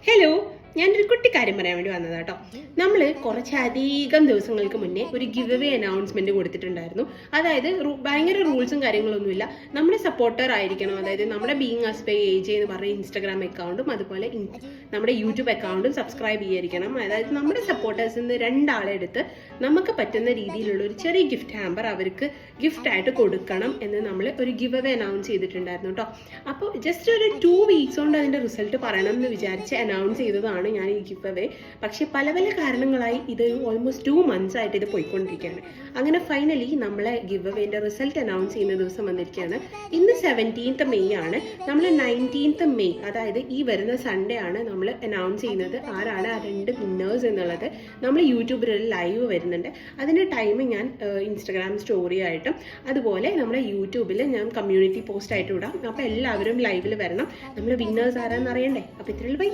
Hello, ഞാനൊരു കുട്ടിക്കാര്യം പറയാൻ വേണ്ടി വന്നതാട്ടോ. നമ്മൾ കുറച്ചധികം ദിവസങ്ങൾക്ക് മുന്നേ ഒരു ഗിവ് അവേ അനൗൺസ്മെന്റ് കൊടുത്തിട്ടുണ്ടായിരുന്നു. അതായത് ഭയങ്കര റൂൾസും കാര്യങ്ങളൊന്നുമില്ല. നമ്മുടെ സപ്പോർട്ടർ ആയിരിക്കണം. അതായത് നമ്മുടെ ബീങ് അസ് ബൈ ഏജ് എന്ന് പറഞ്ഞ ഇൻസ്റ്റാഗ്രാം അക്കൗണ്ടും അതുപോലെ നമ്മുടെ യൂട്യൂബ് അക്കൗണ്ടും സബ്സ്ക്രൈബ് ചെയ്തിരിക്കണം. അതായത് നമ്മുടെ സപ്പോർട്ടേഴ്സിൽ നിന്ന് രണ്ടാളെ എടുത്ത് നമുക്ക് പറ്റുന്ന രീതിയിലുള്ള ഒരു ചെറിയ ഗിഫ്റ്റ് ഹാമ്പർ അവർക്ക് ഗിഫ്റ്റ് ആയിട്ട് കൊടുക്കണം എന്ന് നമ്മൾ ഒരു ഗിവ് അവേ അനൗൺസ് ചെയ്തിട്ടുണ്ടായിരുന്നു കേട്ടോ. അപ്പോൾ ജസ്റ്റ് ഒരു 2 വീക്സ് കൊണ്ട് അതിന്റെ റിസൾട്ട് പറയണം എന്ന് വിചാരിച്ച് അനൗൺസ് ചെയ്തതാണ് ഞാൻ ഈ ഗിവ് അവേ. പക്ഷെ പല പല കാരണങ്ങളായി ഇത് ഓൾമോസ്റ്റ് 2 months ആയിട്ട് ഇത് പോയിക്കൊണ്ടിരിക്കുകയാണ്. അങ്ങനെ ഫൈനലി നമ്മളെ ഗിവ് അവേന്റെ റിസൾട്ട് അനൗൺസ് ചെയ്യുന്ന ദിവസം വന്നിരിക്കുകയാണ്. ഇന്ന് 17th May ആണ്. നമ്മൾ 19th May, അതായത് ഈ വരുന്ന സൺഡേ ആണ് നമ്മൾ അനൗൺസ് ചെയ്യുന്നത് ആരാണ് ആ 2 വിന്നേഴ്സ് എന്നുള്ളത്. നമ്മൾ യൂട്യൂബിൽ ഒരു ലൈവ് വരുന്നുണ്ട്. അതിന്റെ ടൈം ഞാൻ ഇൻസ്റ്റഗ്രാം സ്റ്റോറി ആയിട്ടും അതുപോലെ നമ്മുടെ യൂട്യൂബിൽ ഞാൻ കമ്മ്യൂണിറ്റി പോസ്റ്റ് ആയിട്ട് ഇടാം. അപ്പോൾ എല്ലാവരും ലൈവിൽ വരണം. നമ്മൾ വിന്നേഴ്സ് ആരാന്ന് അറിയണ്ടേ? അപ്പോൾ ഇത്രയും ബൈ.